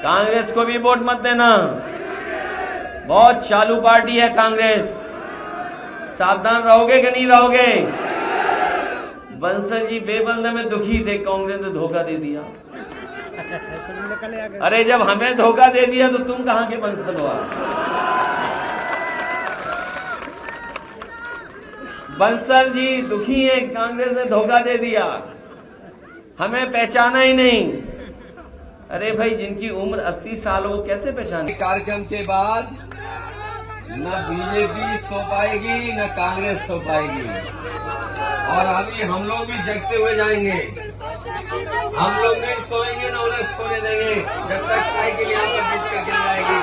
कांग्रेस को भी वोट मत देना, बहुत चालू पार्टी है कांग्रेस। सावधान रहोगे कि नहीं रहोगे? बंसल जी बेबंद में दुखी थे, कांग्रेस ने धोखा दे दिया। अरे जब हमें धोखा दे दिया तो तुम कहां के बंसल हो? बंसल जी दुखी है, कांग्रेस ने धोखा दे दिया, हमें पहचाना ही नहीं। अरे भाई, जिनकी उम्र 80 साल हो कैसे पहचाने? कार्यक्रम के बाद न बीजेपी सो पाएगी न कांग्रेस सो पाएगी, और अभी हम लोग भी जगते हुए जाएंगे। हम लोग नहीं सोएंगे न उन्हें सोने देंगे जब तक साइकिल यहाँ पर बिछ कर गिर जाएगी।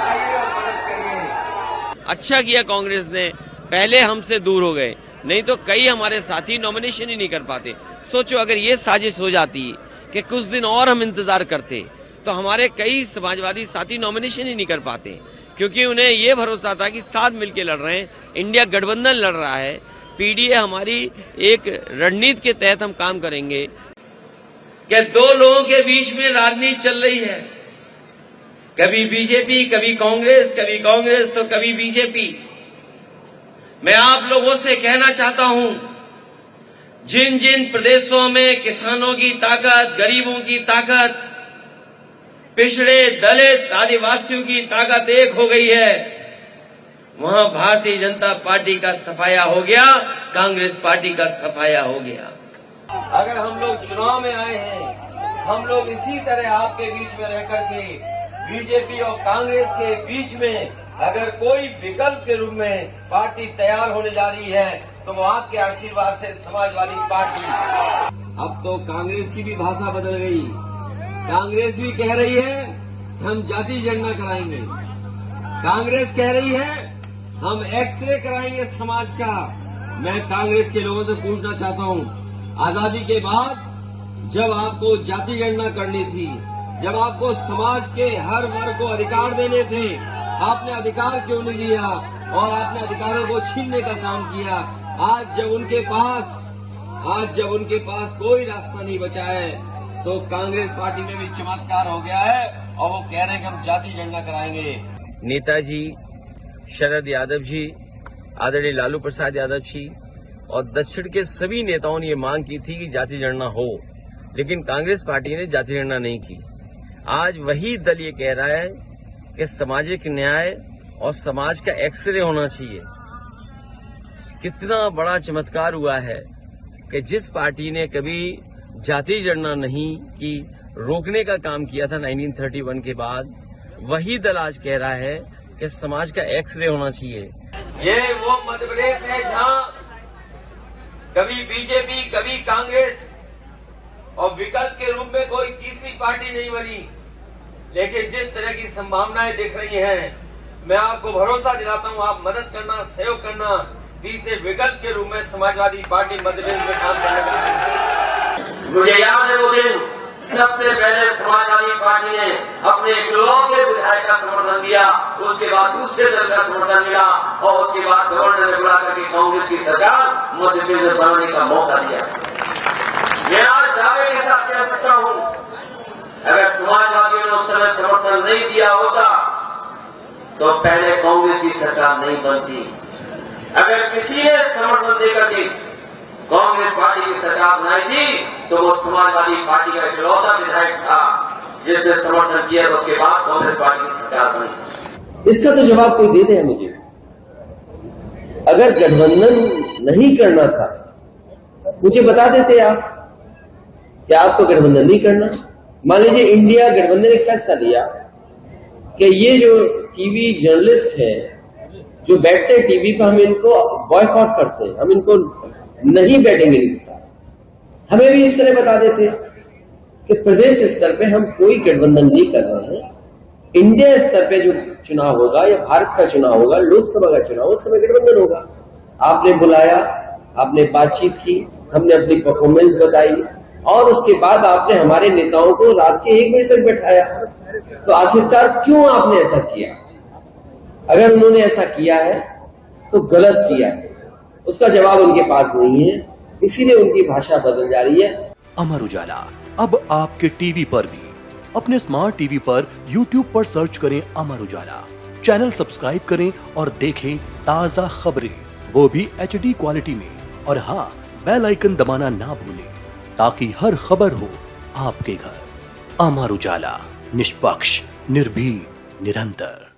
आइए और मदद करिए। अच्छा किया कांग्रेस ने, पहले हमसे दूर हो गए, नहीं तो कई हमारे साथी नॉमिनेशन ही नहीं कर पाते। सोचो अगर ये साजिश हो जाती कि कुछ दिन और हम इंतजार करते तो हमारे कई समाजवादी साथी नॉमिनेशन ही नहीं कर पाते, क्योंकि उन्हें ये भरोसा था कि साथ मिलकर लड़ रहे हैं, इंडिया गठबंधन लड़ रहा है, पीडीए हमारी एक रणनीति के तहत हम काम करेंगे। कि दो लोगों के बीच में राजनीति चल रही है, कभी बीजेपी कभी कांग्रेस तो कभी बीजेपी। मैं आप लोगों से कहना चाहता हूं, जिन जिन प्रदेशों में किसानों की ताकत, गरीबों की ताकत, पिछड़े दलित आदिवासियों की ताकत एक हो गई है, वहां भारतीय जनता पार्टी का सफाया हो गया, कांग्रेस पार्टी का सफाया हो गया। अगर हम लोग चुनाव में आए हैं, हम लोग इसी तरह आपके बीच में रह करके बीजेपी और कांग्रेस के बीच में अगर कोई विकल्प के रूप में पार्टी तैयार होने जा रही है तो वो आपके आशीर्वाद से समाजवादी पार्टी। अब तो कांग्रेस की भी भाषा बदल गई, कांग्रेस भी कह रही है हम जाति जनगणना कराएंगे, कांग्रेस कह रही है हम एक्सरे कराएंगे समाज का। मैं कांग्रेस के लोगों से पूछना चाहता हूं, आजादी के बाद जब आपको जाति गणना करनी थी, जब आपको समाज के हर वर्ग को अधिकार देने थे, आपने अधिकार क्यों नहीं दिया और आपने अधिकारों को छीनने का काम किया? आज जब उनके पास कोई रास्ता नहीं बचा है तो कांग्रेस पार्टी में भी चमत्कार हो गया है और वो कह रहे हैं कि हम जाति जनगणना कराएंगे। नेताजी शरद यादव जी, आदरणीय लालू प्रसाद यादव जी और दक्षिण के सभी नेताओं ने ये मांग की थी कि जाति जनगणना हो, लेकिन कांग्रेस पार्टी ने जाति जनगणना नहीं की। आज वही दल ये कह रहा है कि सामाजिक न्याय और समाज का एक्सरे होना चाहिए। कितना बड़ा चमत्कार हुआ है कि जिस पार्टी ने कभी जाति जनगणना नहीं की, रोकने का काम किया था 1931 के बाद, वही दल आज कह रहा है कि समाज का एक्सरे होना चाहिए। ये वो मध्य प्रदेश है जहां कभी बीजेपी कभी कांग्रेस और विकल्प के रूप में कोई तीसरी पार्टी नहीं बनी, लेकिन जिस तरह की संभावनाएं दिख रही हैं, मैं आपको भरोसा दिलाता हूं आप मदद करना, सहयोग करना, तीसरे विकल्प के रूप में समाजवादी पार्टी मध्य प्रदेश में काम करने। मुझे याद है वो दिन सबसे पहले समाजवादी पार्टी ने अपने इकलौते विधायक का समर्थन दिया, उसके बाद दूसरे दल का समर्थन मिला और उसके बाद गवर्नर ने बुला करके कांग्रेस की सरकार मध्य प्रदेश में बनाने का मौका दिया। मैं आज दावे के साथ कह सकता हूं, अगर समाजवादियों ने उस समय समर्थन नहीं दिया होता तो पहले कांग्रेस की सरकार नहीं बनती। अगर किसी ने समर्थन देकर के कांग्रेस पार्टी की सरकार बनाई थी तो वो समाजवादी पार्टी का इकलौता विधायक था जिसने समर्थन किया, तो उसके बाद कांग्रेस पार्टी की सरकार बनी। इसका तो जवाब कोई दे दे मुझे। अगर गठबंधन नहीं करना था मुझे बता देते आप कि आपको गठबंधन नहीं करना। मान लीजिए इंडिया गठबंधन ने फैसला लिया कि ये जो टीवी जर्नलिस्ट है जो बैठते हैं टीवी पर, हम इनको बॉयकॉट करते हैं, हम इनको नहीं बैठेंगे इनके साथ। हमें भी इस तरह बता देते कि प्रदेश स्तर पे हम कोई गठबंधन नहीं कर रहे हैं, इंडिया स्तर पे जो चुनाव होगा या भारत का चुनाव होगा, लोकसभा का चुनाव, उस समय गठबंधन होगा। आपने बुलाया, आपने बातचीत की, हमने अपनी परफॉर्मेंस बताई और उसके बाद आपने हमारे नेताओं को रात के 1 बजे तक बैठाया। तो आखिरकार क्यों आपने ऐसा किया? अगर उन्होंने ऐसा किया है तो गलत किया है, उसका जवाब उनके पास नहीं है, इसीलिए उनकी भाषा बदल जा रही है। अमर उजाला अब आपके टीवी पर भी अपने स्मार्ट टीवी पर YouTube पर सर्च करें अमर उजाला, चैनल सब्सक्राइब करें और देखें ताजा खबरें, वो भी HD क्वालिटी में। और हाँ, बेल आइकन दबाना ना भूलें ताकि हर खबर हो आपके घर। अमर उजाला, निष्पक्ष, निर्भीक, निरंतर।